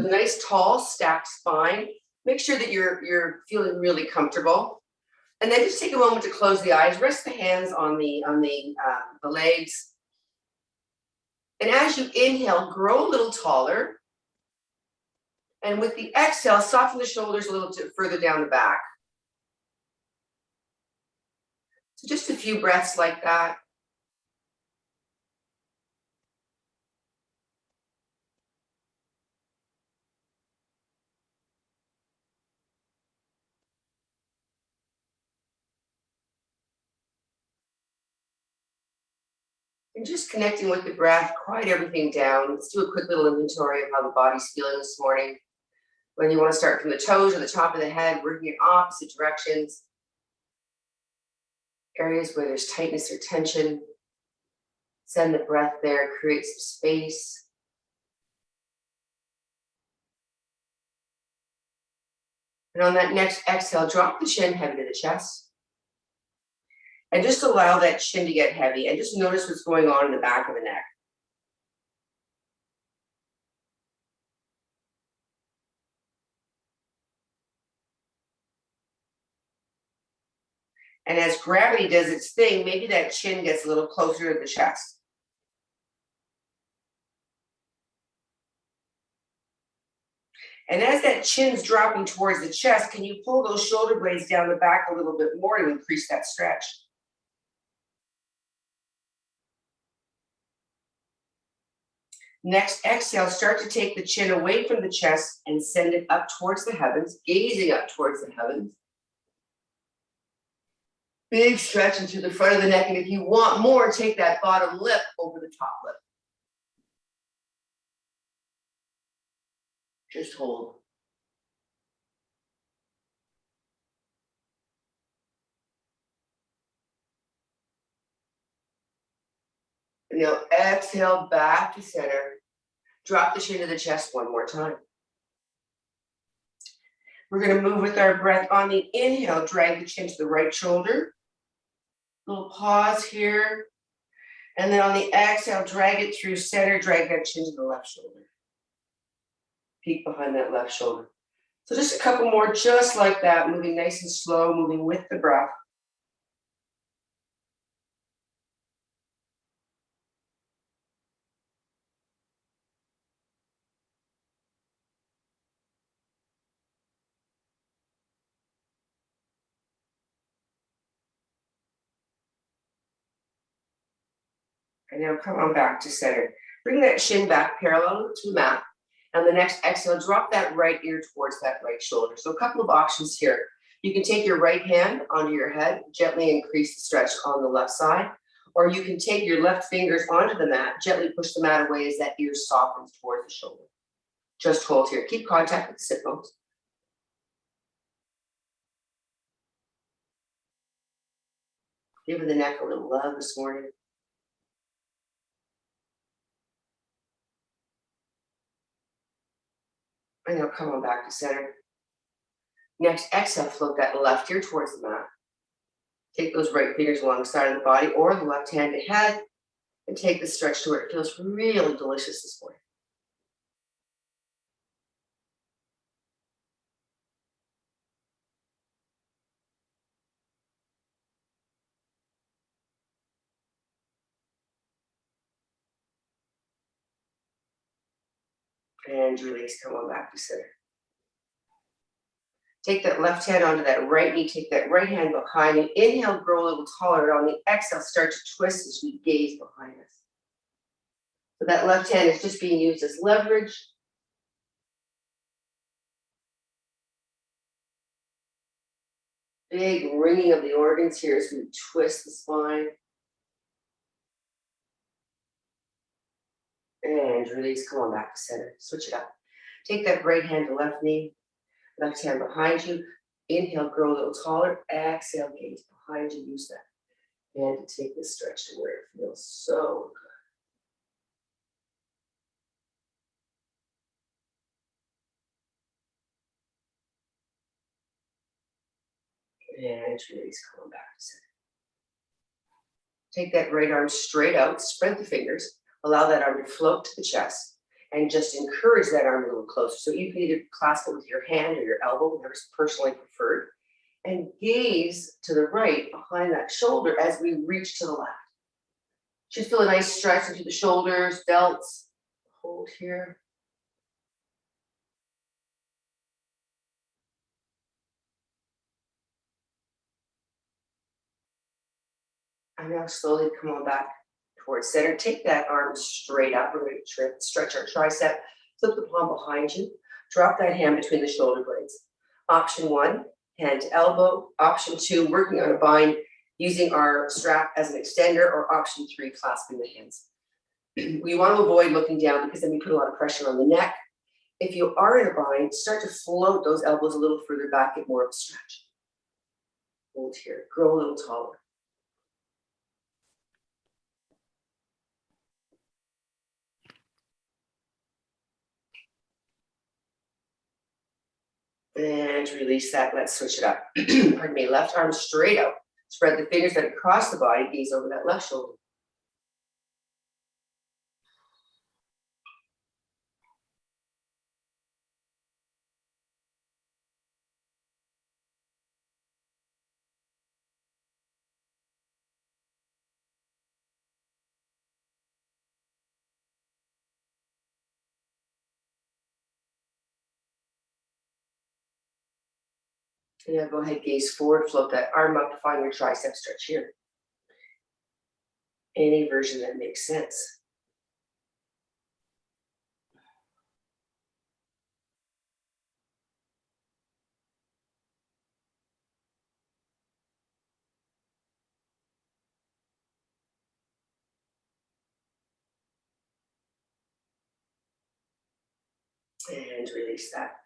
with a nice tall stacked spine. Make sure that you're feeling really comfortable. And then just take a moment to close the eyes, rest the hands on the legs. And as you inhale, grow a little taller. And with the exhale, soften the shoulders a little further down the back. So just a few breaths like that. And just connecting with the breath, quiet everything down. Let's do a quick little inventory of how the body's feeling this morning. When you want to start from the toes or the top of the head, working in opposite directions. Areas where there's tightness or tension. Send the breath there, create some space. And on that next exhale, drop the chin heavy to the chest. And just allow that chin to get heavy and just notice what's going on in the back of the neck. And as gravity does its thing, maybe that chin gets a little closer to the chest. And as that chin's dropping towards the chest, can you pull those shoulder blades down the back a little bit more to increase that stretch? Next exhale, start to take the chin away from the chest and send it up towards the heavens, gazing up towards the heavens. Big stretch into the front of the neck. And if you want more, take that bottom lip over the top lip. Just hold. And now exhale back to center. Drop the chin to the chest one more time. We're going to move with our breath. On the inhale, drag the chin to the right shoulder. Little pause here. And then on the exhale, drag it through center, drag that chin to the left shoulder. Peek behind that left shoulder. So just a couple more just like that, moving nice and slow, moving with the breath. And now come on back to center. Bring that shin back parallel to the mat. And the next exhale, drop that right ear towards that right shoulder. So a couple of options here. You can take your right hand onto your head, gently increase the stretch on the left side, or you can take your left fingers onto the mat, gently push the mat away as that ear softens towards the shoulder. Just hold here. Keep contact with the sit bones. Giving the neck a little love this morning. And now come on back to center. Next exhale, float that left ear towards the mat. Take those right fingers along the side of the body or the left hand ahead and take the stretch to where it feels really delicious this morning. And release, come on back to center. Take that left hand onto that right knee, take that right hand behind you. Inhale, grow a little taller. On the exhale, start to twist as we gaze behind us. So that left hand is just being used as leverage. Big ringing of the organs here as we twist the spine. And release, come on back to center. Switch it up. Take that right hand to left knee, left hand behind you. Inhale, grow a little taller. Exhale, gaze behind you. Use that hand to take this stretch to where it feels so good. And release, come on back to center. Take that right arm straight out, spread the fingers. Allow that arm to float to the chest. and just encourage that arm a little closer. So you can either clasp it with your hand or your elbow, whatever's personally preferred, and gaze to the right behind that shoulder as we reach to the left. Should feel a nice stretch into the shoulders, delts. Hold here. And now slowly come on back towards center. Take that arm straight up. We're going to stretch our tricep. Flip the palm behind you. Drop that hand between the shoulder blades. Option 1, hand to elbow. Option 2, working on a bind using our strap as an extender, or option 3, clasping the hands. We want to avoid looking down because then we put a lot of pressure on the neck. If you are in a bind, start to float those elbows a little further back, get more of a stretch. Hold here, grow a little taller. And release that. Let's switch it up. Pardon me. Left arm straight out. Spread the fingers that across the body. Gaze over that left shoulder. And now go ahead, gaze forward, float that arm up, find your tricep stretch here. Any version that makes sense. And release that.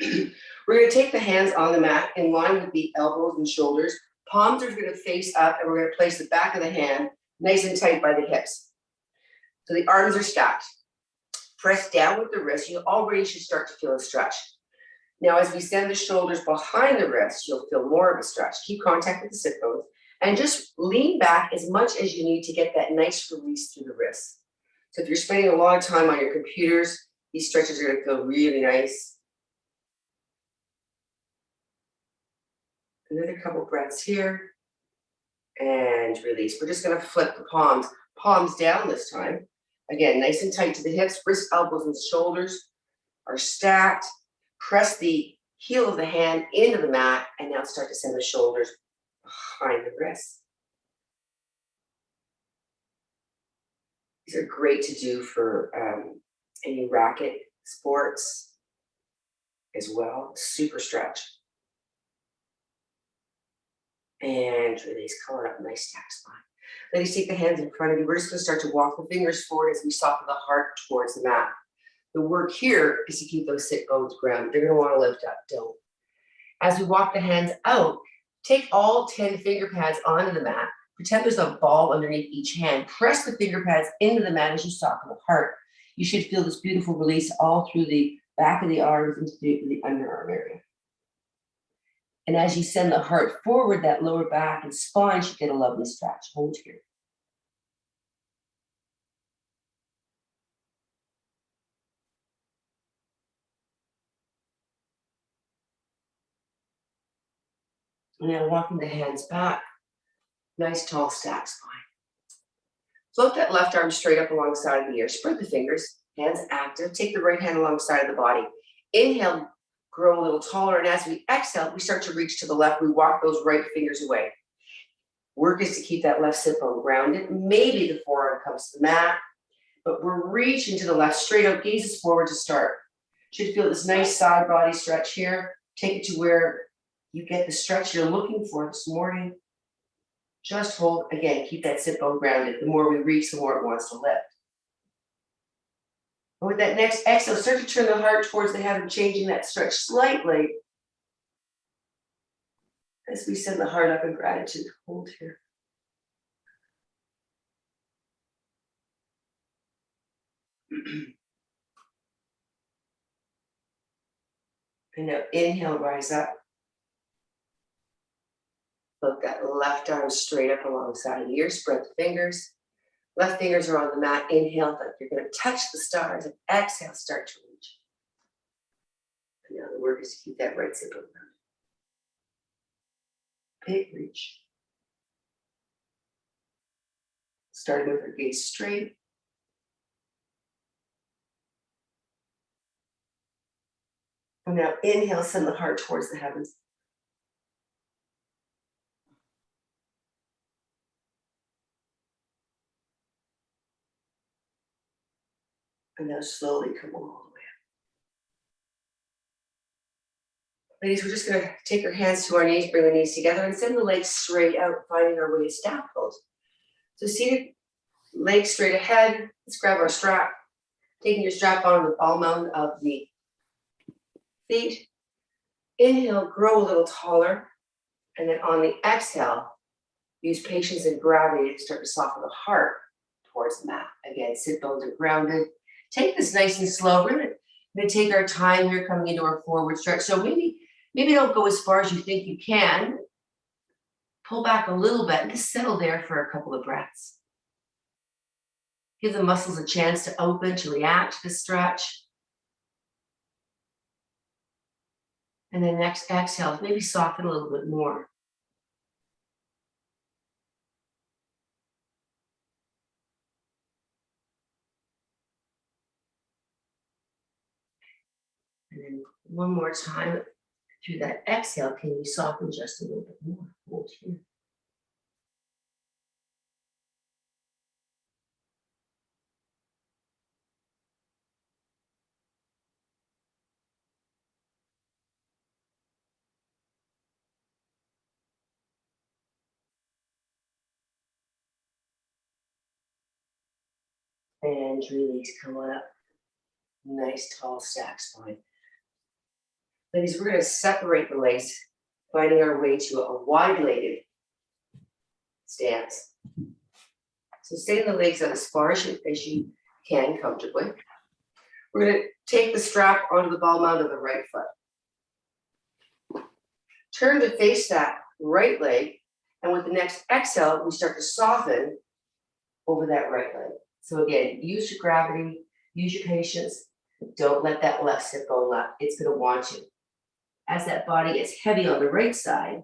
We're going to take the hands on the mat in line with the elbows and shoulders. Palms are going to face up, and we're going to place the back of the hand nice and tight by the hips. So the arms are stacked. Press down with the wrist. You already should start to feel a stretch. Now, as we send the shoulders behind the wrist, you'll feel more of a stretch. Keep contact with the sit bones and just lean back as much as you need to get that nice release through the wrists. So if you're spending a lot of time on your computers, these stretches are going to feel really nice. Another couple breaths here. And release. We're just going to flip the palms down this time. Again, nice and tight to the hips. Wrist, elbows, and shoulders are stacked. Press the heel of the hand into the mat, and now start to send the shoulders behind the wrists. These are great to do for any racket sports as well. Super stretch. And release, color up, nice stack spine. Ladies, take the hands in front of you. We're just going to start to walk the fingers forward as we soften the heart towards the mat. The work here is to keep those sit bones grounded. They're going to want to lift up, don't. As we walk the hands out, take all 10 finger pads onto the mat. Pretend there's a ball underneath each hand. Press the finger pads into the mat as you soften the heart. You should feel this beautiful release all through the back of the arms into the underarm area. And as you send the heart forward, that lower back and spine should get a lovely stretch. Hold here. And now walking the hands back. Nice tall stack spine. Float that left arm straight up alongside the ear. Spread the fingers, hands active. Take the right hand alongside of the body. Inhale, grow a little taller. And as we exhale, we start to reach to the left. We walk those right fingers away. Work is to keep that left sit bone grounded. Maybe the forearm comes to the mat, but we're reaching to the left, straight out, gazes forward to start. Should feel this nice side body stretch here. Take it to where you get the stretch you're looking for this morning. Just hold, again, keep that sit bone grounded. The more we reach, the more it wants to lift. And with that next exhale, start to turn the heart towards the head, changing that stretch slightly. As we send the heart up in gratitude, hold here. And now inhale, rise up. Float that left arm straight up alongside the ear. Spread the fingers. Left fingers are on the mat. Inhale, like you're going to touch the stars, and exhale, start to reach. And now the work is to keep that right sit bone grounded. Big reach. Starting with our gaze straight. And now inhale, send the heart towards the heavens. And now slowly come all the way up. Ladies, we're just going to take our hands to our knees, bring the knees together, and send the legs straight out, finding our way to staff pose. So seated, legs straight ahead. Let's grab our strap. Taking your strap on the ball mound of the feet. Inhale, grow a little taller. And then on the exhale, use patience and gravity to start to soften the heart towards the mat. Again, sit bones are grounded. Take this nice and slow. We're gonna take our time here coming into our forward stretch. So maybe don't go as far as you think you can. Pull back a little bit and just settle there for a couple of breaths. Give the muscles a chance to open, to react to the stretch. And then next exhale, maybe soften a little bit more. And then one more time through that exhale, can you soften just a little bit more? Hold here. And release, come on up. Nice tall stack spine. Ladies, we're going to separate the legs, finding our way to a wide-legged stance. So stay the legs out as far as you can comfortably. We're going to take the strap onto the ball mound of the right foot. Turn to face that right leg, and with the next exhale, we start to soften over that right leg. So again, use your gravity, use your patience. Don't let that left sit bone left. It's going to want you. As that body is heavy on the right side,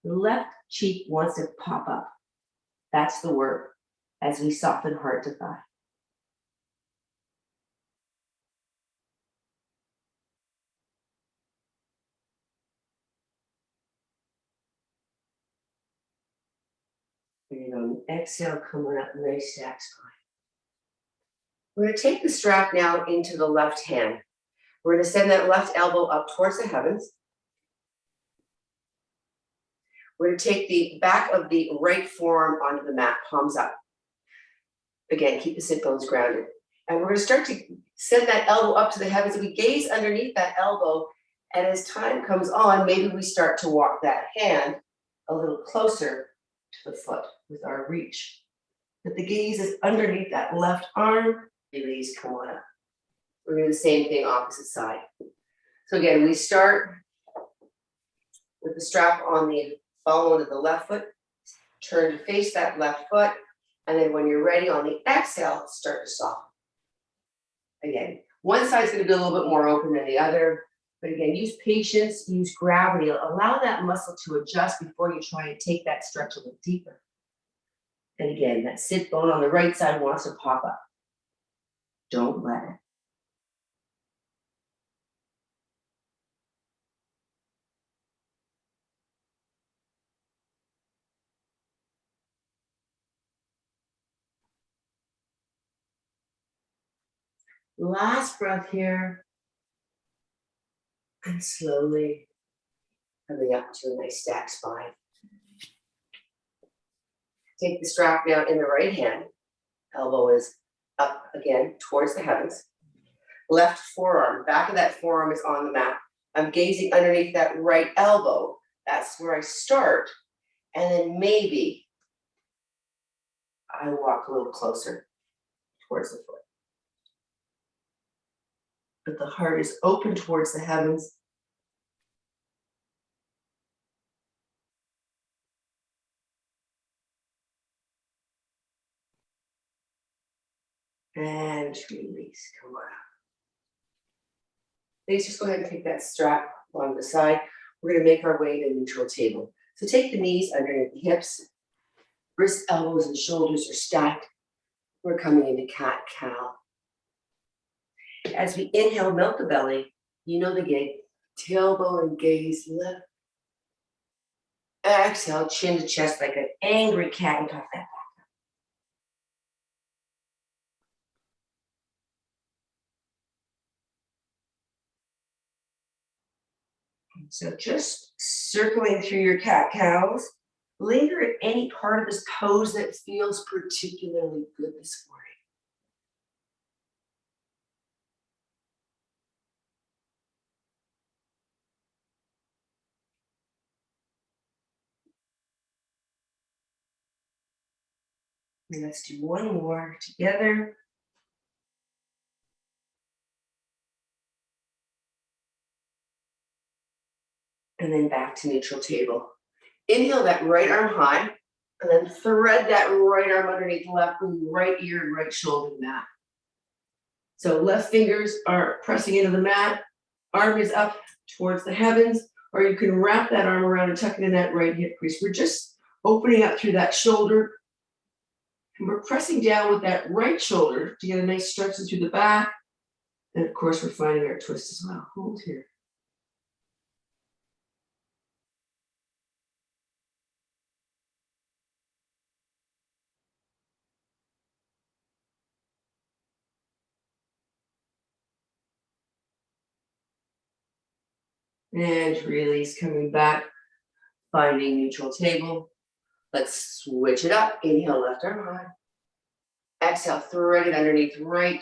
the left cheek wants to pop up. That's the work as we soften heart to thigh. And on the exhale, coming up, nice stack spine. We're going to take the strap now into the left hand. We're going to send that left elbow up towards the heavens. We're going to take the back of the right forearm onto the mat, palms up. Again, keep the sit bones grounded. And we're going to start to send that elbow up to the heavens. We gaze underneath that elbow, and as time comes on, maybe we start to walk that hand a little closer to the foot with our reach. But the gaze is underneath that left arm. Release, come on up. We're going to do the same thing opposite side. So again, we start with the strap on the ball of the left foot, turn to face that left foot, and then when you're ready on the exhale, start to soften. Again, one side's going to be a little bit more open than the other, but again, use patience, use gravity, allow that muscle to adjust before you try and take that stretch a little deeper. And again, that sit bone on the right side wants to pop up. Don't let it. Last breath here. And slowly coming up to a nice stack spine. Take the strap now in the right hand. Elbow is up again towards the heavens. Left forearm, back of that forearm is on the mat. I'm gazing underneath that right elbow. That's where I start. And then maybe I walk a little closer towards the foot. But the heart is open towards the heavens. And release, come on up. Ladies, just go ahead and take that strap along the side. We're gonna make our way to neutral table. So take the knees underneath the hips, wrists, elbows, and shoulders are stacked. We're coming into cat-cow. As we inhale, melt the belly. You know the gig. Tailbone and gaze lift. Exhale, chin to chest like an angry cat and toss that back. So just circling through your cat-cows. Linger at any part of this pose that feels particularly good this morning. And let's do one more together. And then back to neutral table. Inhale that right arm high, and then thread that right arm underneath the left, bring right ear and right shoulder to the mat. So left fingers are pressing into the mat, arm is up towards the heavens, or you can wrap that arm around and tuck it in that right hip crease. We're just opening up through that shoulder, and we're pressing down with that right shoulder to get a nice stretch through the back. And of course, we're finding our twist as well. Hold here. And release, coming back, finding neutral table. Let's switch it up. Inhale, left arm high. Exhale, thread it underneath right.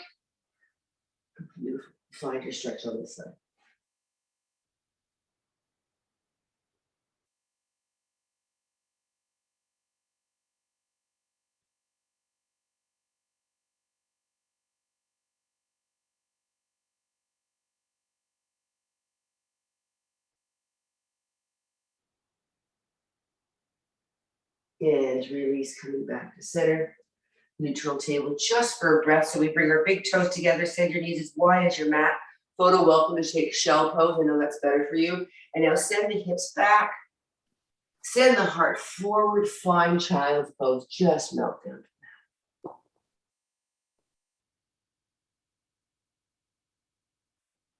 Beautiful. Find your stretch on this side. And release, coming back to center. Neutral table just for a breath. So we bring our big toes together, send your knees as wide as your mat. Photo, welcome to take shell pose. I know that's better for you. And now send the hips back. Send the heart forward, find child's pose. Just melt down.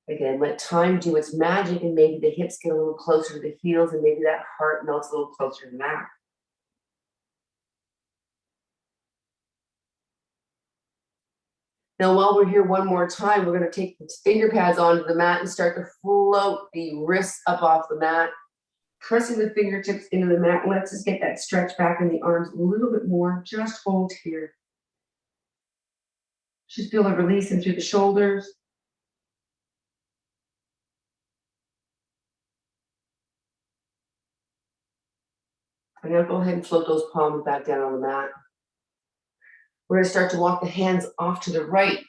Again, let time do its magic, and maybe the hips get a little closer to the heels, and maybe that heart melts a little closer to the mat. Now, while we're here one more time, we're going to take the finger pads onto the mat and start to float the wrists up off the mat, pressing the fingertips into the mat. Let's just get that stretch back in the arms a little bit more. Just hold here. Just feel it releasing through the shoulders. And now go ahead and float those palms back down on the mat. We're going to start to walk the hands off to the right.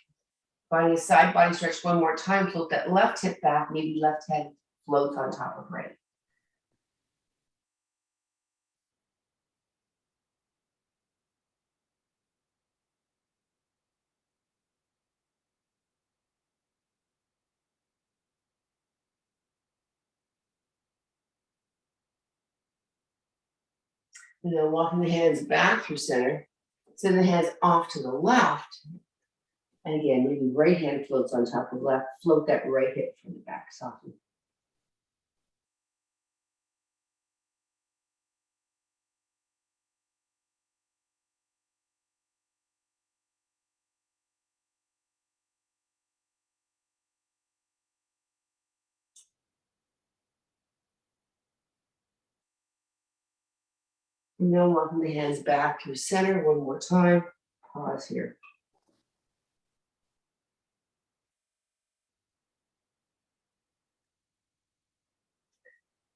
Finding a side body stretch one more time. Float that left hip back, maybe left head floats on top of right. And then walking the hands back through center. Send the hands off to the left. And again, maybe right hand floats on top of left. Float that right hip from the back, soften. And now walking the hands back through center one more time. Pause here.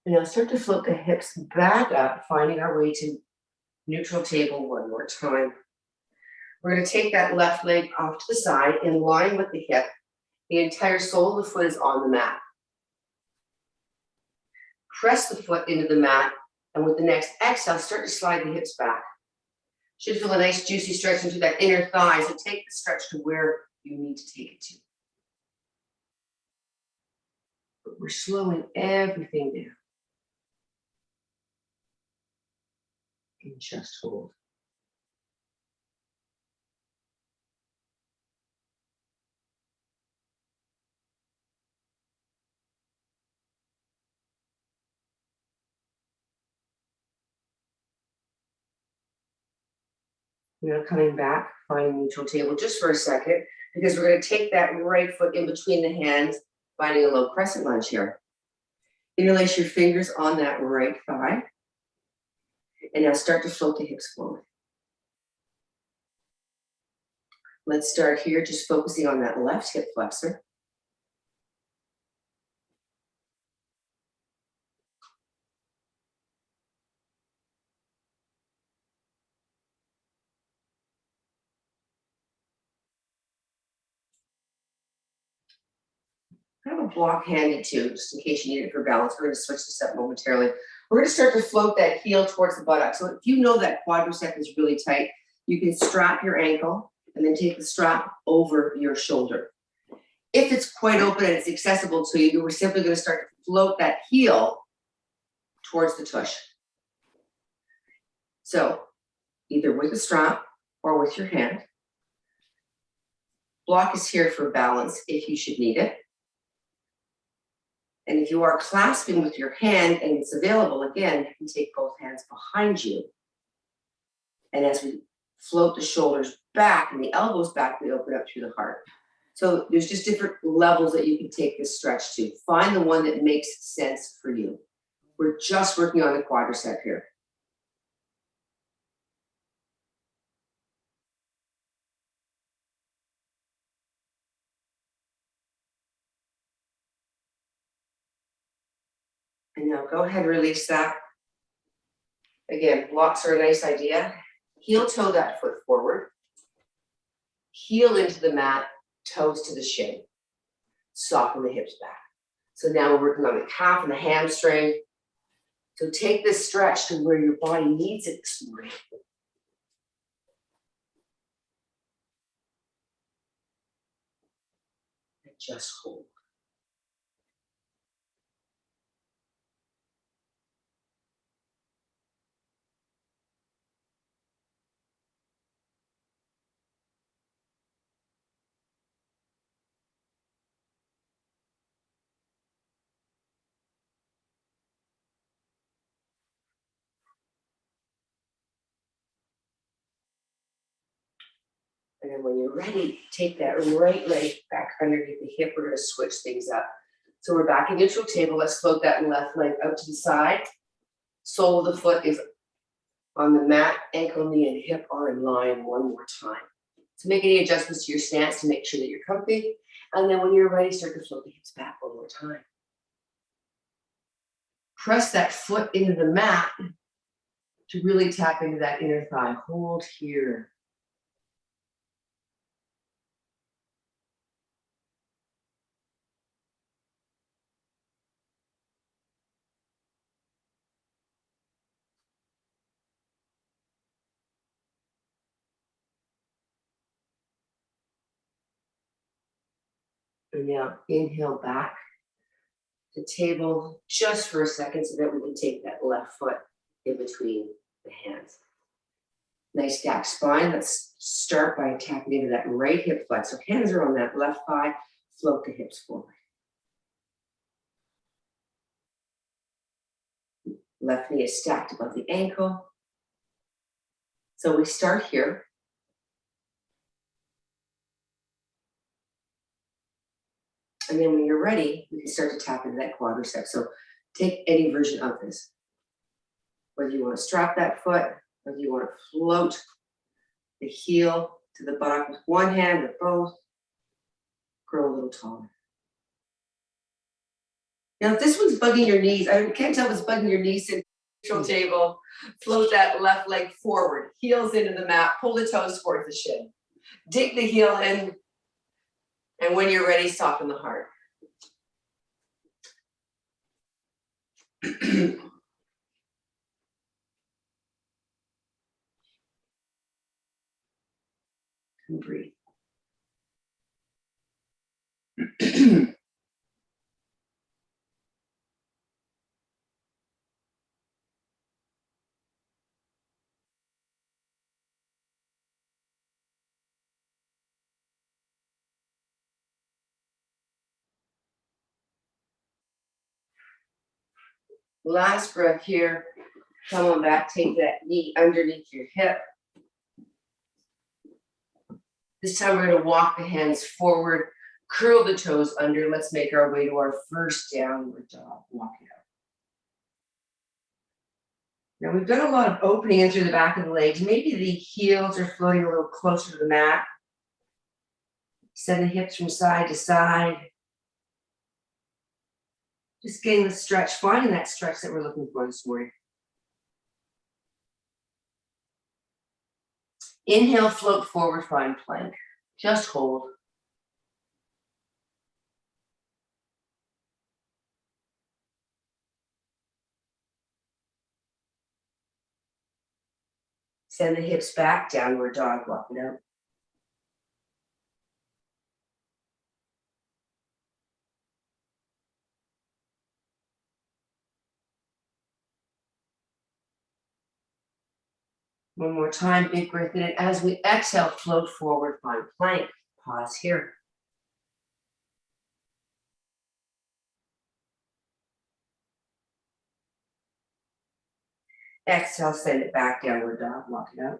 And now start to float the hips back up, finding our way to neutral table one more time. We're going to take that left leg off to the side in line with the hip. The entire sole of the foot is on the mat. Press the foot into the mat, and with the next exhale, start to slide the hips back. Should feel a nice juicy stretch into that inner thigh. So take the stretch to where you need to take it to. But we're slowing everything down. And just hold. Coming back, finding neutral table just for a second, because we're going to take that right foot in between the hands, finding a low crescent lunge here. Interlace your fingers on that right thigh. And now start to float the hips forward. Let's start here, just focusing on that left hip flexor. I have a block handy too, just in case you need it for balance. We're going to switch this up momentarily. We're going to start to float that heel towards the buttock. So if you know that quadricep is really tight, you can strap your ankle and then take the strap over your shoulder. If it's quite open and it's accessible to you, we're simply going to start to float that heel towards the tush. So either with a strap or with your hand. Block is here for balance if you should need it. And if you are clasping with your hand and it's available, again, you can take both hands behind you. And as we float the shoulders back and the elbows back, we open up through the heart. So there's just different levels that you can take this stretch to. Find the one that makes sense for you. We're just working on the quadricep here. And now go ahead and release that. Again, blocks are a nice idea. Heel toe that foot forward. Heel into the mat, toes to the shin. Soften the hips back. So now we're working on the calf and the hamstring. So take this stretch to where your body needs it this morning. And just hold. And then when you're ready, take that right leg back underneath the hip. We're going to switch things up. So we're back in neutral table. Let's float that left leg out to the side. Sole of the foot is on the mat. Ankle, knee, and hip are in line one more time. So make any adjustments to your stance to make sure that you're comfy. And then when you're ready, start to float the hips back one more time. Press that foot into the mat to really tap into that inner thigh. Hold here. And now inhale back to table just for a second so that we can take that left foot in between the hands. Nice stacked spine. Let's start by tapping into that right hip flex. So hands are on that left thigh. Float the hips forward. Left knee is stacked above the ankle. So we start here. And then when you're ready, we can start to tap into that quadricep. So take any version of this. Whether you want to strap that foot, whether you want to float the heel to the buttock with one hand or both, grow a little taller. Now, if this one's bugging your knees, I can't tell if it's bugging your knees in neutral table, float that left leg forward, heels into the mat, pull the toes towards the shin. Dig the heel in, and when you're ready, soften the heart. and breathe. Last breath here. Come on back, take that knee underneath your hip. This time we're gonna walk the hands forward, curl the toes under. Let's make our way to our first downward dog. Walk it out. Now we've got a lot of opening in through the back of the legs. Maybe the heels are floating a little closer to the mat. Send the hips from side to side. Just getting the stretch, finding that stretch that we're looking for this morning. Inhale, float forward, find plank. Just hold. Send the hips back, downward dog, walk it out. One more time, big breath in. As we exhale, float forward, find plank. Pause here. Exhale, send it back, downward dog, walk it out.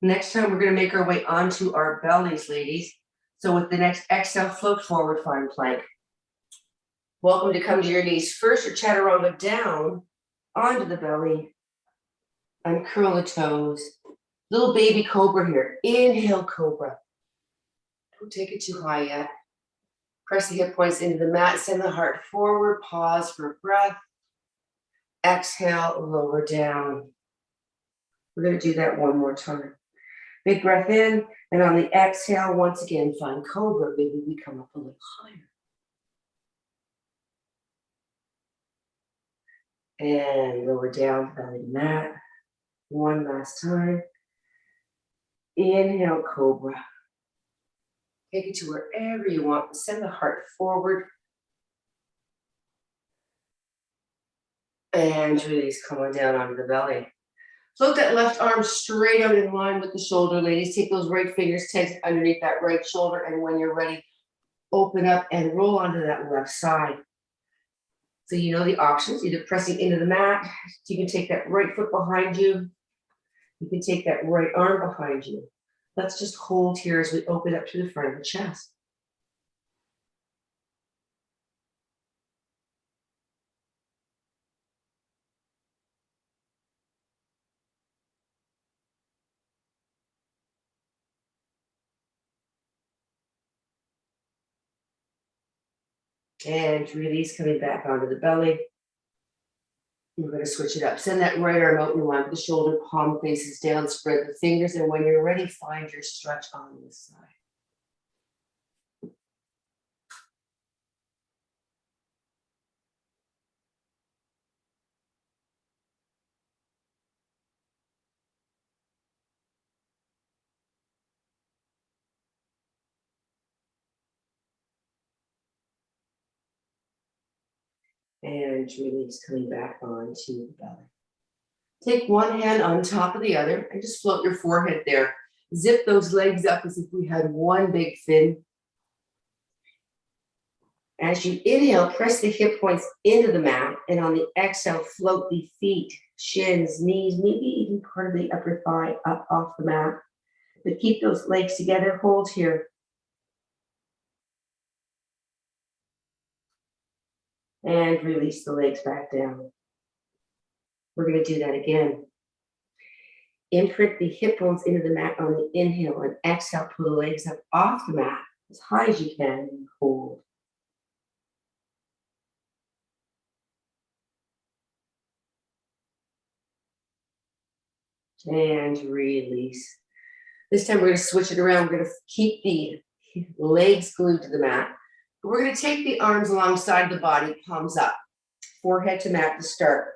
Next time, we're going to make our way onto our bellies, ladies. So with the next exhale, float forward, find plank. Welcome to come to your knees first, or chaturanga down onto the belly. Uncurl the toes. Little baby cobra here. Inhale, cobra. Don't take it too high yet. Press the hip points into the mat. Send the heart forward. Pause for breath. Exhale, lower down. We're going to do that one more time. Big breath in. And on the exhale, once again, find cobra. Maybe we come up a little higher. And lower down, belly to mat. One last time. Inhale, cobra. Take it to wherever you want. Send the heart forward. And release, come on down onto the belly. Float that left arm straight out in line with the shoulder, ladies. Take those right fingers, tense underneath that right shoulder. And when you're ready, open up and roll onto that left side. So you know the options, either pressing into the mat. You can take that right foot behind you. You can take that right arm behind you. Let's just hold here as we open up to the front of the chest. And release, coming back onto the belly. We're going to switch it up. Send that right arm out in line with the shoulder, palm faces down, spread the fingers, and when you're ready, find your stretch on this side. And release, coming back onto the belly. Take one hand on top of the other and just float your forehead there. Zip those legs up as if we had one big fin. As you inhale, press the hip points into the mat, and on the exhale, float the feet, shins, knees, maybe even part of the upper thigh up off the mat. But keep those legs together, hold here. And release the legs back down. We're going to do that again. Imprint the hip bones into the mat on the inhale, and exhale, pull the legs up off the mat as high as you can and hold. And release. This time we're going to switch it around. We're going to keep the legs glued to the mat. We're going to take the arms alongside the body, palms up, forehead to mat to start.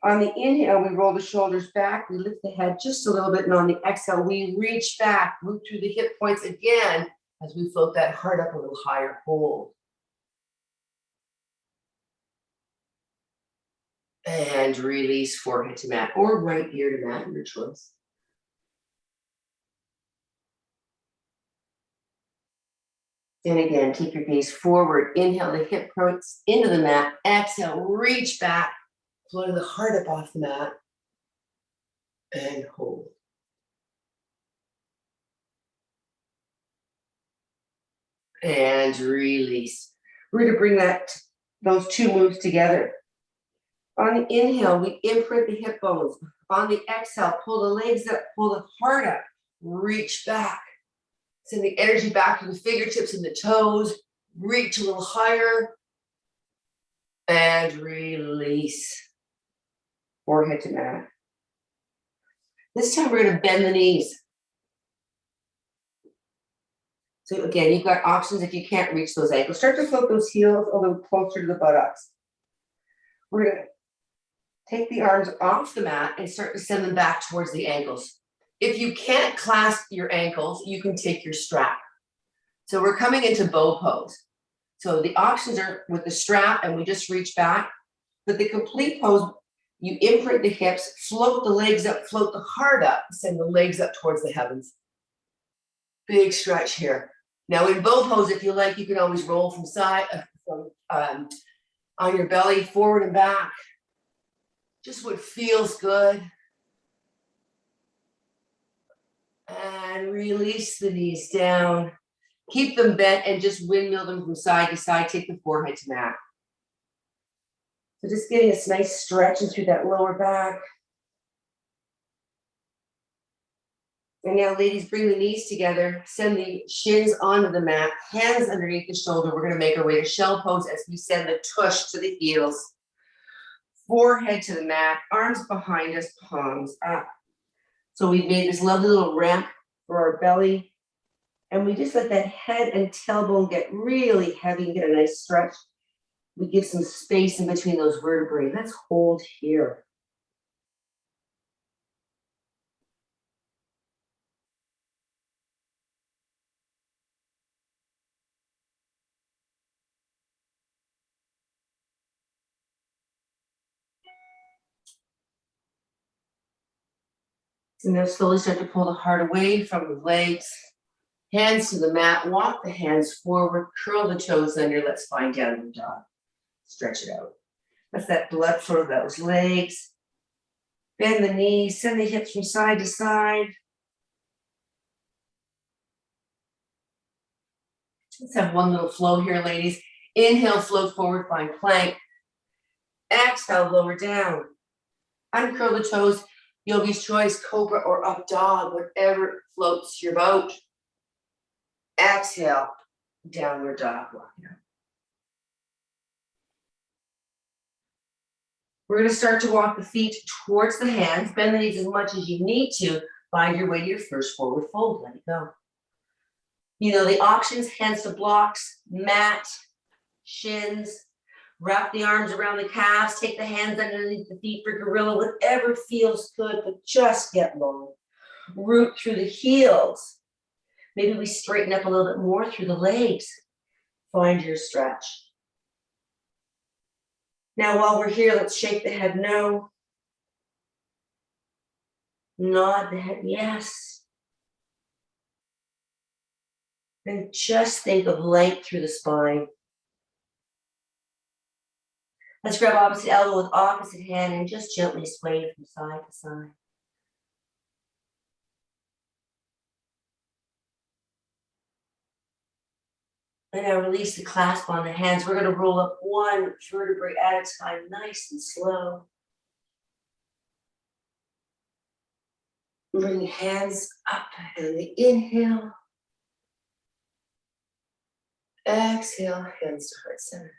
On the inhale, we roll the shoulders back, we lift the head just a little bit, and on the exhale, we reach back, move through the hip points again as we float that heart up a little higher, hold. And release forehead to mat or right ear to mat, your choice. And again, keep your gaze forward. Inhale, the hip points into the mat. Exhale, reach back, floating the heart up off the mat. And hold. And release. We're going to bring those two moves together. On the inhale, we imprint the hip bones. On the exhale, pull the legs up, pull the heart up, reach back. Send the energy back to the fingertips and the toes. Reach a little higher. And release. Forehead to mat. This time we're going to bend the knees. So again, you've got options if you can't reach those ankles. Start to float those heels a little closer to the buttocks. We're going to take the arms off the mat and start to send them back towards the ankles. If you can't clasp your ankles, you can take your strap. So we're coming into bow pose. So the options are with the strap and we just reach back. But the complete pose, you imprint the hips, float the legs up, float the heart up, send the legs up towards the heavens. Big stretch here. Now in bow pose, if you like, you can always roll from on your belly, forward and back. Just what feels good. And release the knees down. Keep them bent and just windmill them from side to side. Take the forehead to mat. So just getting this nice stretching through that lower back. And now, ladies, bring the knees together. Send the shins onto the mat. Hands underneath the shoulder. We're going to make our way to shell pose as we send the tush to the heels. Forehead to the mat. Arms behind us. Palms up. So we've made this lovely little ramp for our belly. And we just let that head and tailbone get really heavy and get a nice stretch. We give some space in between those vertebrae. Let's hold here. So now slowly start to pull the heart away from the legs. Hands to the mat, walk the hands forward, curl the toes under. Let's find downward dog. Stretch it out. Let that blood flow to those legs. Bend the knees, send the hips from side to side. Let's have one little flow here, ladies. Inhale, float forward, find plank. Exhale, lower down. Uncurl the toes. Yogi's choice, cobra or up dog, whatever floats your boat. Exhale, downward dog. We're going to start to walk the feet towards the hands. Bend the knees as much as you need to. Find your way to your first forward fold. Let it go. You know the options, hands to blocks, mat, shins. Wrap the arms around the calves. Take the hands underneath the feet for gorilla. Whatever feels good, but just get long. Root through the heels. Maybe we straighten up a little bit more through the legs. Find your stretch. Now, while we're here, let's shake the head no. Nod the head yes. And just think of length through the spine. Let's grab opposite elbow with opposite hand and just gently sway from side to side. And now release the clasp on the hands. We're going to roll up one vertebrae at a time, nice and slow. Bring hands up and the inhale. Exhale, hands to heart center.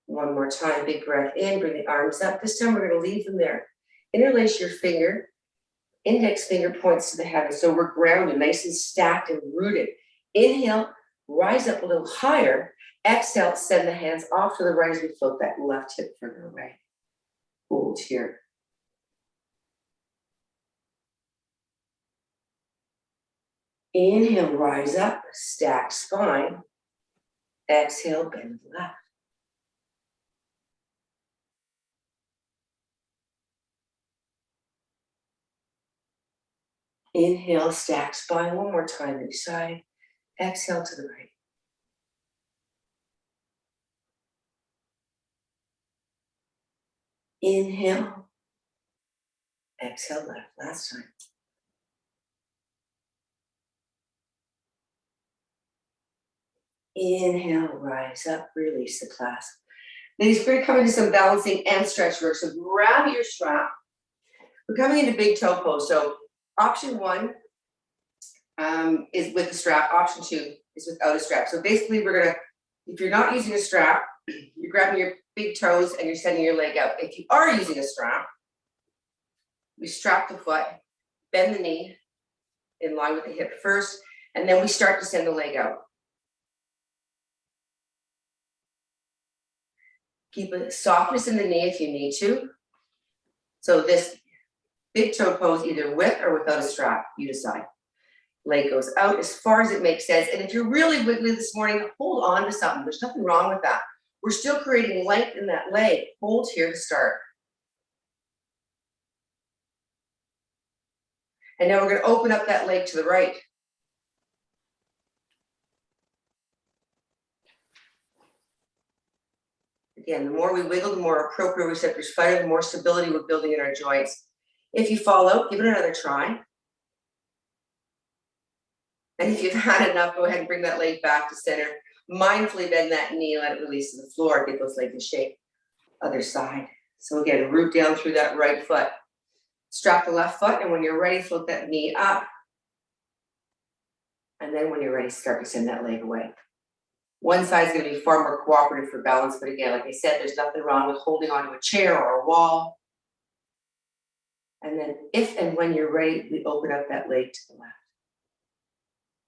One more time, big breath in, bring the arms up. This time we're going to leave them there. Interlace your finger. Index finger points to the heavens. So we're grounded, nice and stacked and rooted. Inhale, rise up a little higher. Exhale, send the hands off to the right as we float that left hip further away. Hold here. Inhale, rise up, stack spine. Exhale, bend left. Inhale, stack spine. One more time each side. Exhale to the right. Inhale. Exhale left. Last time. Inhale, rise up, release the clasp. Ladies, we're coming to some balancing and stretch work. So grab your strap. We're coming into big toe pose. So option one is with the strap. Option two is without a strap. So basically we're gonna, if you're not using a strap, you're grabbing your big toes and you're sending your leg out. If you are using a strap, we strap the foot, bend the knee in line with the hip first, and then we start to send the leg out. Keep a softness in the knee if you need to. So this big toe pose, either with or without a strap, you decide. Leg goes out as far as it makes sense. And if you're really wiggly this morning, hold on to something. There's nothing wrong with that. We're still creating length in that leg. Hold here to start. And now we're going to open up that leg to the right. Again, the more we wiggle, the more proprioceptors fire, the more stability we're building in our joints. If you fall out, give it another try. And if you've had enough, go ahead and bring that leg back to center. Mindfully bend that knee, let it release to the floor, get those legs in shape. Other side. So again, root down through that right foot. Strap the left foot, and when you're ready, float that knee up. And then when you're ready, start to send that leg away. One side is going to be far more cooperative for balance, but again, like I said, there's nothing wrong with holding onto a chair or a wall. And then if and when you're ready, we open up that leg to the left.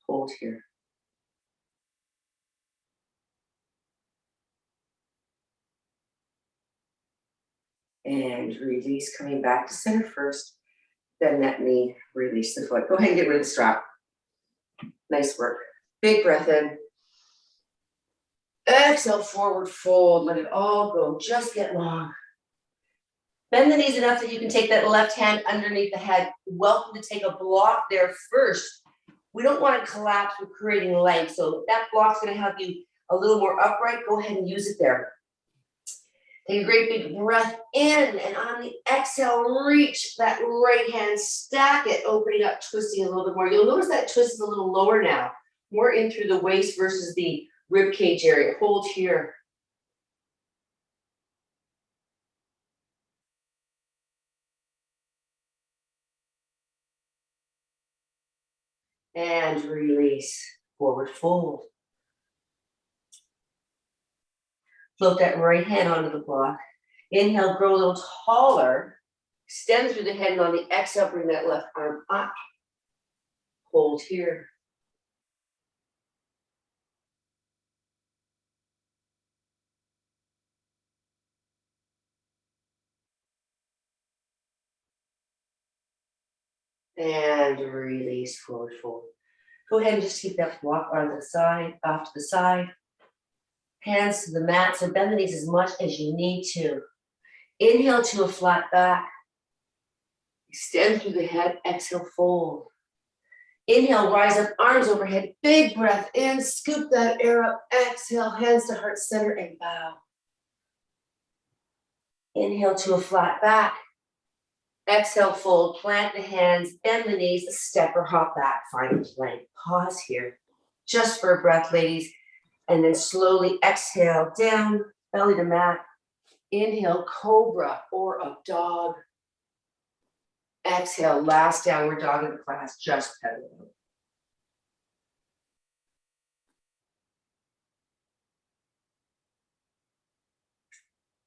Hold here. And release, coming back to center first. Bend that knee, release the foot. Go ahead and get rid of the strap. Nice work. Big breath in. Exhale, forward fold. Let it all go. Just get long. Bend the knees enough that you can take that left hand underneath the head. Welcome to take a block there first. We don't want to collapse. We're creating length. So that block's going to have you a little more upright. Go ahead and use it there. Take a great big breath in, and on the exhale, reach that right hand, stack it, opening up, twisting a little bit more. You'll notice that twist is a little lower now, more in through the waist versus the rib cage area. Hold here. And release, forward fold. Float that right hand onto the block. Inhale, grow a little taller. Extend through the head, and on the exhale, bring that left arm up. Hold here. And release, forward fold. Go ahead and just keep that block on the side, off to the side. Hands to the mat, so bend the knees as much as you need to. Inhale to a flat back. Extend through the head, exhale, fold. Inhale, rise up, arms overhead, big breath in, scoop that air up, exhale, hands to heart center and bow. Inhale to a flat back. Exhale, fold, plant the hands, bend the knees, step or hop back, find a plank. Pause here, just for a breath, ladies. And then slowly exhale, down, belly to mat. Inhale, cobra or up dog. Exhale, last downward dog in the class, just pedal.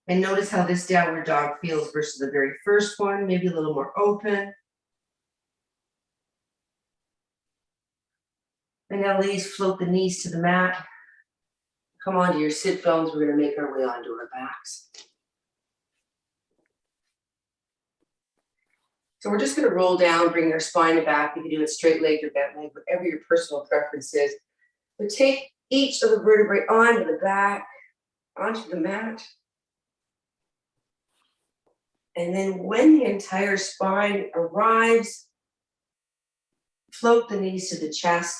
And notice how this downward dog feels versus the very first one, maybe a little more open. And now ladies, float the knees to the mat. Come onto your sit bones. We're going to make our way onto our backs. So we're just going to roll down, bring our spine back. You can do it straight legged or bent leg, whatever your personal preference is. But take each of the vertebrae onto the back, onto the mat. And then when the entire spine arrives, float the knees to the chest,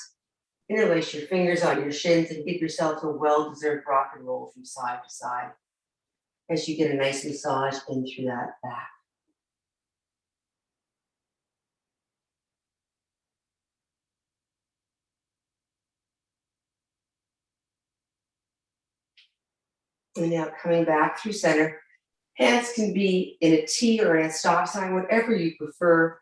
interlace your fingers on your shins, and give yourself a well-deserved rock and roll from side to side as you get a nice massage in through that back. And now coming back through center. Hands can be in a T or in a stop sign, whatever you prefer.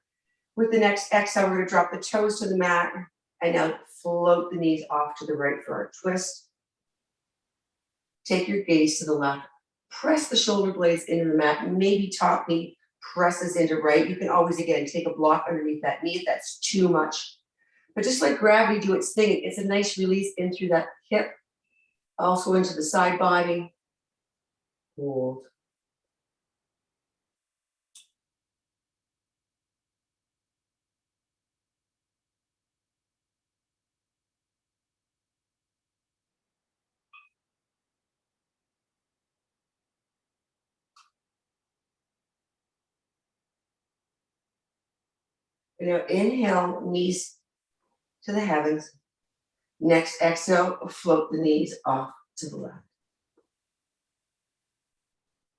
With the next exhale, we're going to drop the toes to the mat and now float the knees off to the right for our twist. Take your gaze to the left. Press the shoulder blades into the mat. Maybe top knee presses into right. You can always, again, take a block underneath that knee if that's too much. But just let gravity do its thing. It's a nice release in through that hip, also into the side body. Hold. And now inhale, knees to the heavens. Next exhale, float the knees off to the left.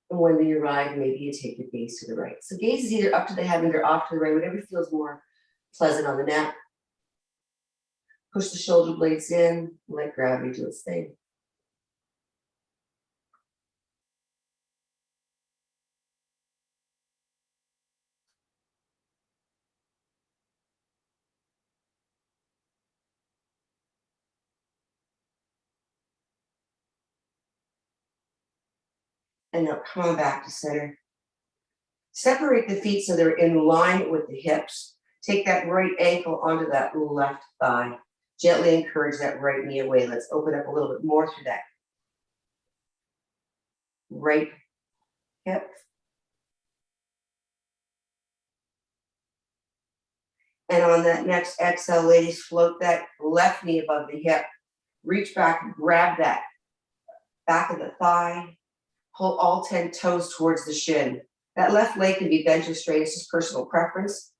And when they arrive, maybe you take your gaze to the right. So gaze is either up to the heavens or off to the right, whatever feels more pleasant on the neck. Push the shoulder blades in, let gravity do its thing. And now come on back to center. Separate the feet so they're in line with the hips. Take that right ankle onto that left thigh. Gently encourage that right knee away. Let's open up a little bit more through that right hip. And on that next exhale, ladies, float that left knee above the hip. Reach back, grab that back of the thigh. Pull all 10 toes towards the shin. That left leg can be bent or straight. It's just personal preference.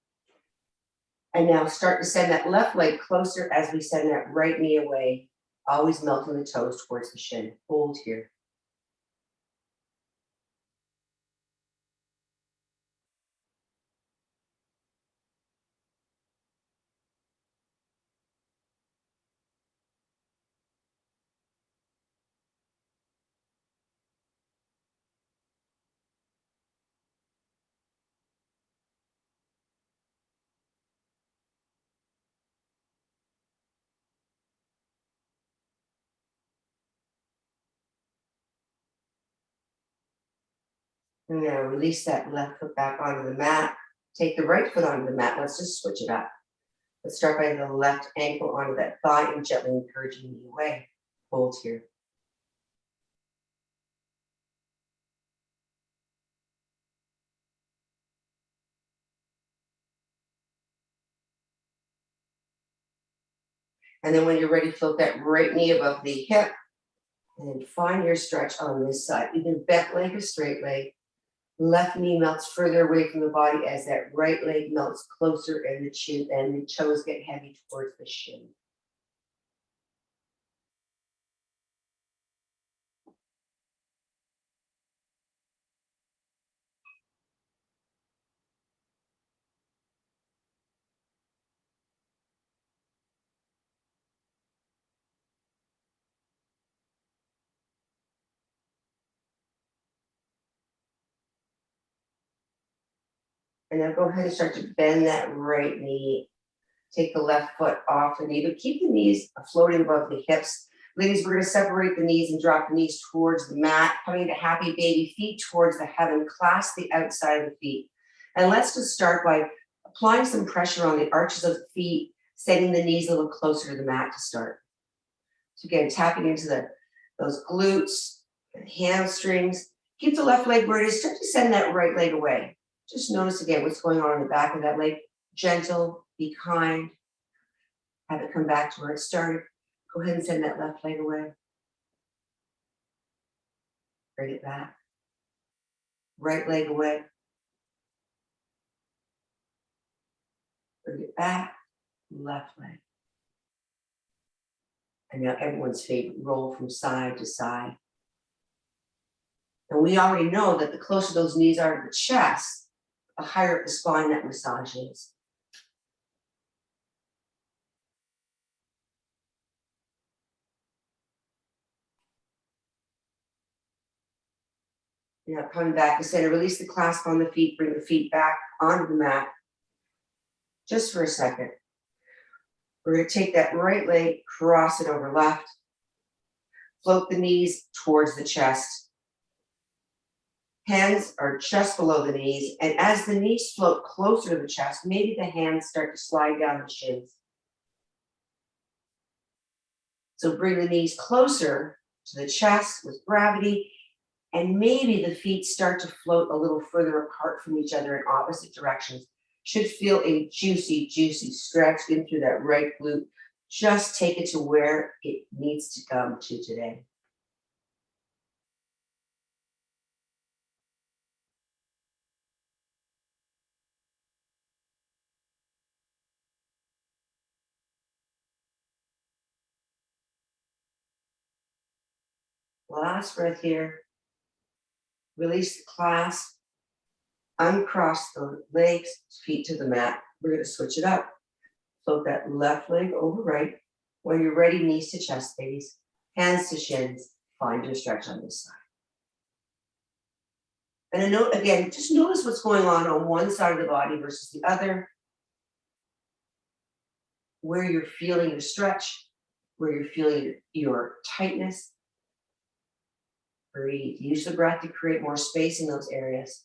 And now start to send that left leg closer as we send that right knee away. Always melting the toes towards the shin. Hold here. And now release that left foot back onto the mat. Take the right foot onto the mat. Let's just switch it up. Let's start by the left ankle onto that thigh and gently encouraging the knee away. Hold here. And then when you're ready, float that right knee above the hip. And then find your stretch on this side. Either bent leg or straight leg. Left knee melts further away from the body as that right leg melts closer and the chin and the toes get heavy towards the shin. And now go ahead and start to bend that right knee. Take the left foot off the knee, but keep the knees floating above the hips. Ladies, we're going to separate the knees and drop the knees towards the mat, coming to happy baby, feet towards the heaven, clasp the outside of the feet. And let's just start by applying some pressure on the arches of the feet, sending the knees a little closer to the mat to start. So again, tapping into the those glutes and hamstrings. Keep the left leg where it is. Start to send that right leg away. Just notice again what's going on in the back of that leg. Gentle, be kind. Have it come back to where it started. Go ahead and send that left leg away. Bring it back. Right leg away. Bring it back. Left leg. And now everyone's favorite, roll from side to side. And we already know that the closer those knees are to the chest, the higher up the spine that massage is. Now coming back to center, release the clasp on the feet, bring the feet back onto the mat. Just for a second. We're going to take that right leg, cross it over left. Float the knees towards the chest. Hands are just below the knees, and as the knees float closer to the chest, maybe the hands start to slide down the shins. So bring the knees closer to the chest with gravity, and maybe the feet start to float a little further apart from each other in opposite directions. Should feel a juicy, juicy stretch in through that right glute. Just take it to where it needs to come to today. Last breath here. Release the clasp. Uncross the legs, feet to the mat. We're going to switch it up. Float that left leg over right. When you're ready, knees to chest, ladies. Hands to shins. Find your stretch on this side. And a note again, just notice what's going on one side of the body versus the other. Where you're feeling your stretch, where you're feeling your tightness. Breathe. Use the breath to create more space in those areas.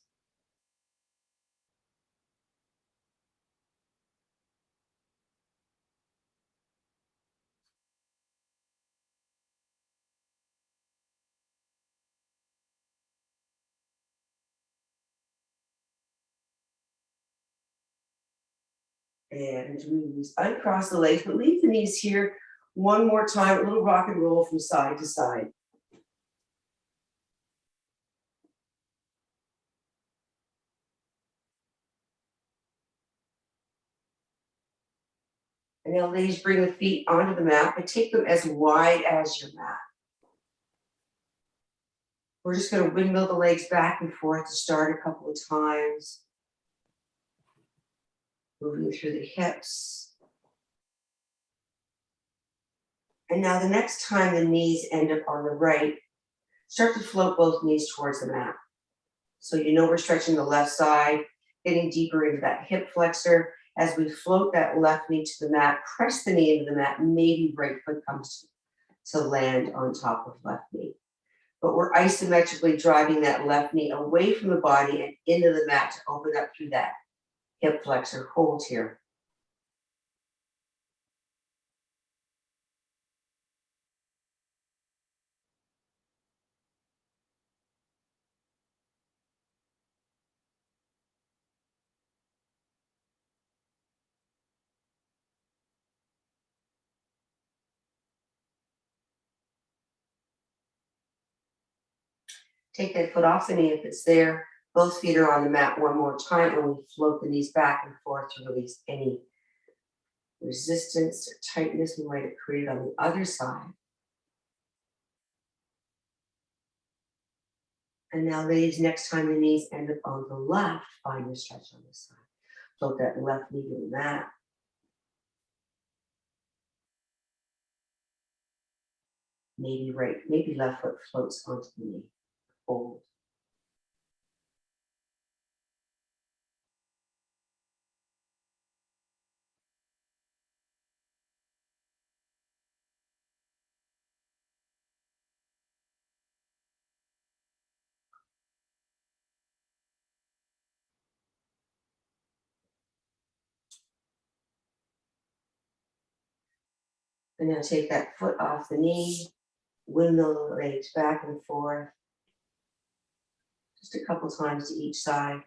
And release. Uncross the legs, but leave the knees here one more time. A little rock and roll from side to side. And now ladies, bring the feet onto the mat, but take them as wide as your mat. We're just going to windmill the legs back and forth to start a couple of times. Moving through the hips. And now the next time the knees end up on the right, start to float both knees towards the mat. So you know we're stretching the left side, getting deeper into that hip flexor. As we float that left knee to the mat, press the knee into the mat, maybe right foot comes to land on top of left knee. But we're isometrically driving that left knee away from the body and into the mat to open up through that hip flexor. Hold here. Take that foot off the knee if it's there. Both feet are on the mat one more time, and we float the knees back and forth to release any resistance or tightness we might have created on the other side. And now, ladies, next time the knees end up on the left, find your stretch on this side. Float that left knee to the mat. Maybe right, maybe left foot floats onto the knee. Hold. And now take that foot off the knee. windmill the legs back and forth, just a couple times to each side.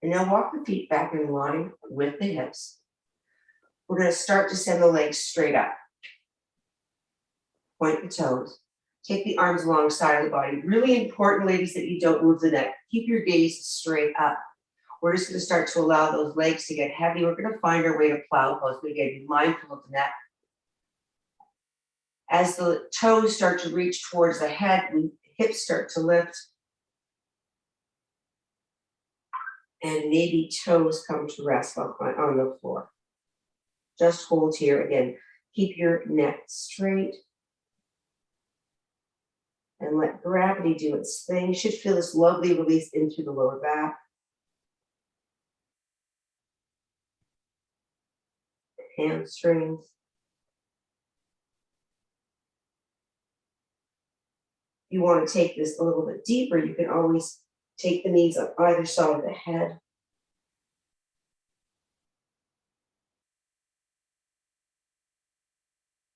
And now walk the feet back in line with the hips. We're going to start to send the legs straight up. Point the toes. Take the arms alongside the body. Really important, ladies, that you don't move the neck. Keep your gaze straight up. We're just going to start to allow those legs to get heavy. We're going to find our way to plow pose. But again, be mindful of the neck. As the toes start to reach towards the head, the hips start to lift. And maybe toes come to rest on the floor. Just hold here again. Keep your neck straight. And let gravity do its thing. You should feel this lovely release into the lower back. Hamstrings. If you want to take this a little bit deeper, you can always take the knees on either side of the head.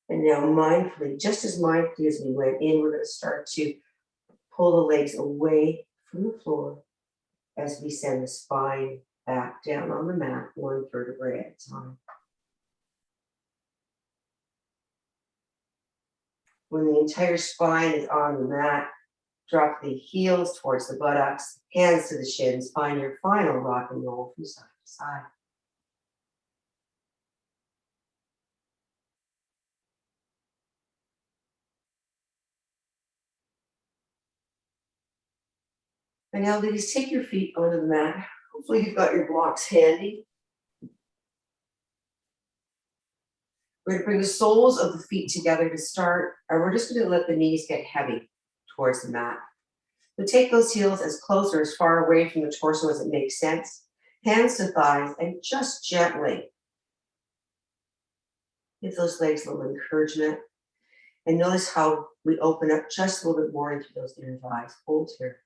And now mindfully, just as mindfully as we went in, we're going to start to pull the legs away from the floor as we send the spine back down on the mat, one vertebrae at a time. When the entire spine is on the mat, drop the heels towards the buttocks, hands to the shins, find your final rock and roll from side to side. And now, ladies, take your feet onto the mat. Hopefully you've got your blocks handy. We're going to bring the soles of the feet together to start, and we're just going to let the knees get heavy towards the mat. So take those heels as close or as far away from the torso as it makes sense. Hands to thighs, and just gently give those legs a little encouragement. And notice how we open up just a little bit more into those inner thighs. Hold here.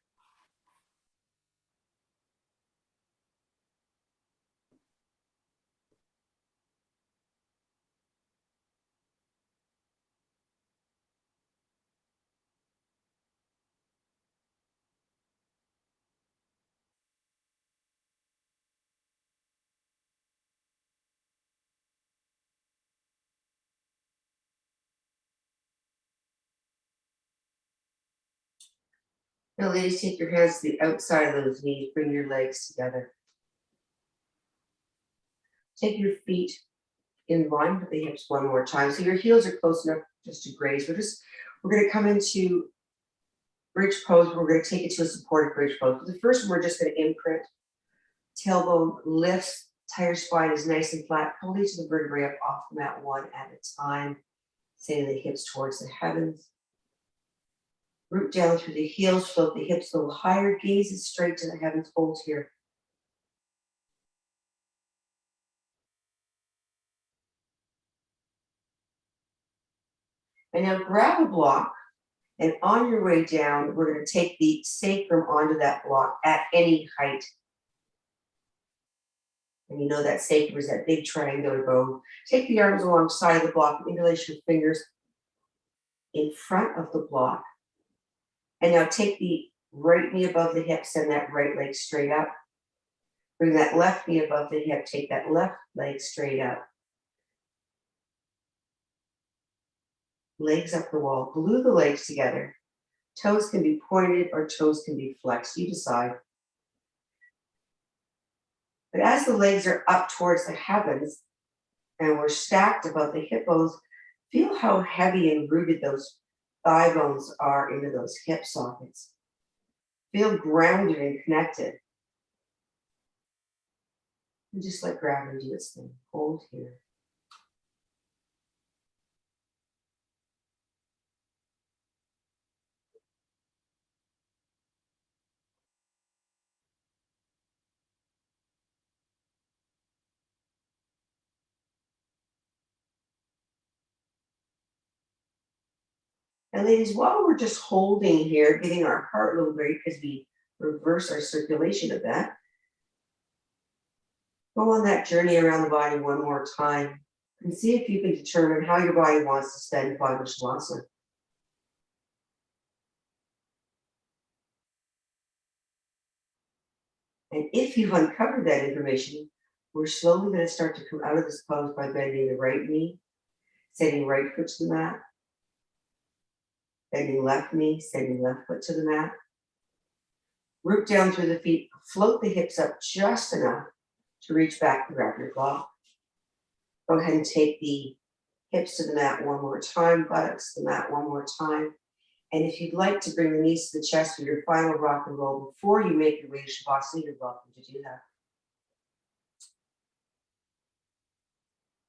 Now, ladies, take your hands to the outside of those knees. Bring your legs together. Take your feet in line with the hips one more time. So your heels are close enough just to graze. We're going to come into bridge pose. We're going to take it to a supported bridge pose. For the first one, we're just going to imprint. Tailbone lifts. Entire spine is nice and flat. Pull each of the vertebrae up off the mat one at a time. Sending the hips towards the heavens. Root down through the heels, float the hips a little higher, gaze is straight to the heavens, hold here. And now grab a block, and on your way down, we're going to take the sacrum onto that block at any height. And you know that sacrum is that big triangular bone. Take the arms alongside the block, interlace your fingers in front of the block. And now take the right knee above the hip, send that right leg straight up. Bring that left knee above the hip, take that left leg straight up. Legs up the wall, glue the legs together. Toes can be pointed or toes can be flexed, you decide. But as the legs are up towards the heavens and we're stacked above the hip bones, feel how heavy and rooted those thigh bones are into those hip sockets. Feel grounded and connected. And just let gravity do its thing. Hold here. And ladies, while we're just holding here, getting our heart a little rate as we reverse our circulation of that, Go on that journey around the body one more time and see if you can determine how your body wants to spend Padmasvanasana. And if you've uncovered that information, we're slowly going to start to come out of this pose by bending the right knee, sending right foot to the mat, bending left knee, sending left foot to the mat. Root down through the feet, float the hips up just enough to reach back and grab your block. Go ahead and take the hips to the mat one more time, buttocks to the mat one more time. And if you'd like to bring the knees to the chest for your final rock and roll before you make your way to Shavasana, you're welcome to do that.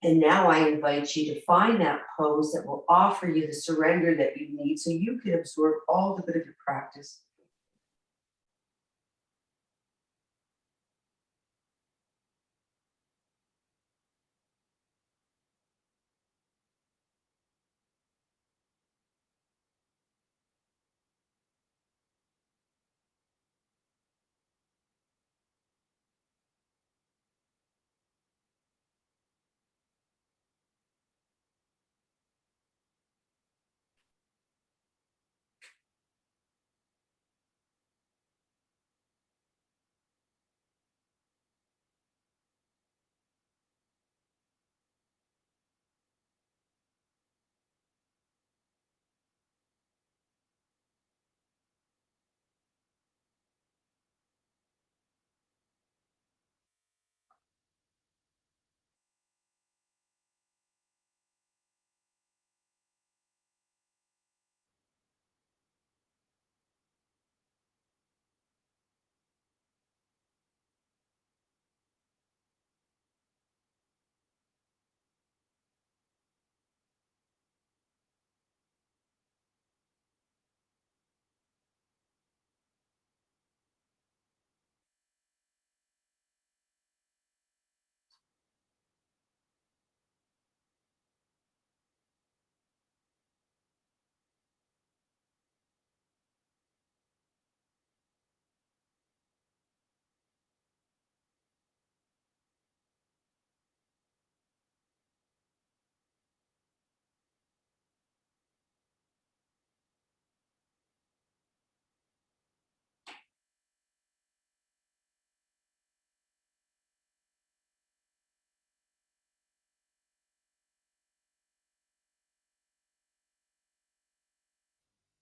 And now I invite you to find that pose that will offer you the surrender that you need so you can absorb all the good of your practice.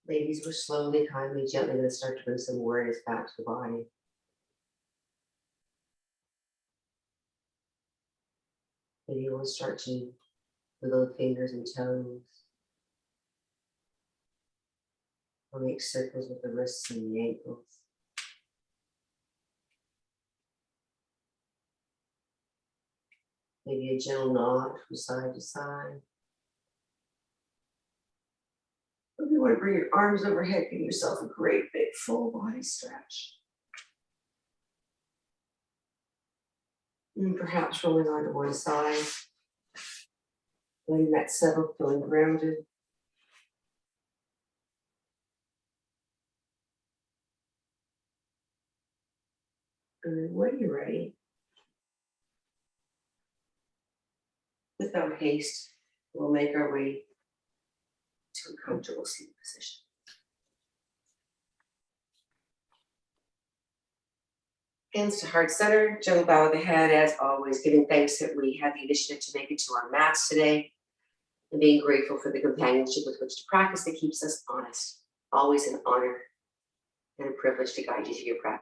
Ladies, we're slowly, kindly, gently going to start to bring some awareness back to the body. Maybe we'll start to wiggle the fingers and toes, or make circles with the wrists and the ankles. Maybe a gentle nod from side to side. If you want to bring your arms overhead, give yourself a great big full body stretch. And perhaps rolling onto one side, letting that settle, feeling grounded. And when you're ready, without haste, we'll make our way to a comfortable seated position. Hands to heart center, gentle bow of the head as always, giving thanks that we had the initiative to make it to our mats today, and being grateful for the companionship with which to practice that keeps us honest. Always an honor and a privilege to guide you through your practice.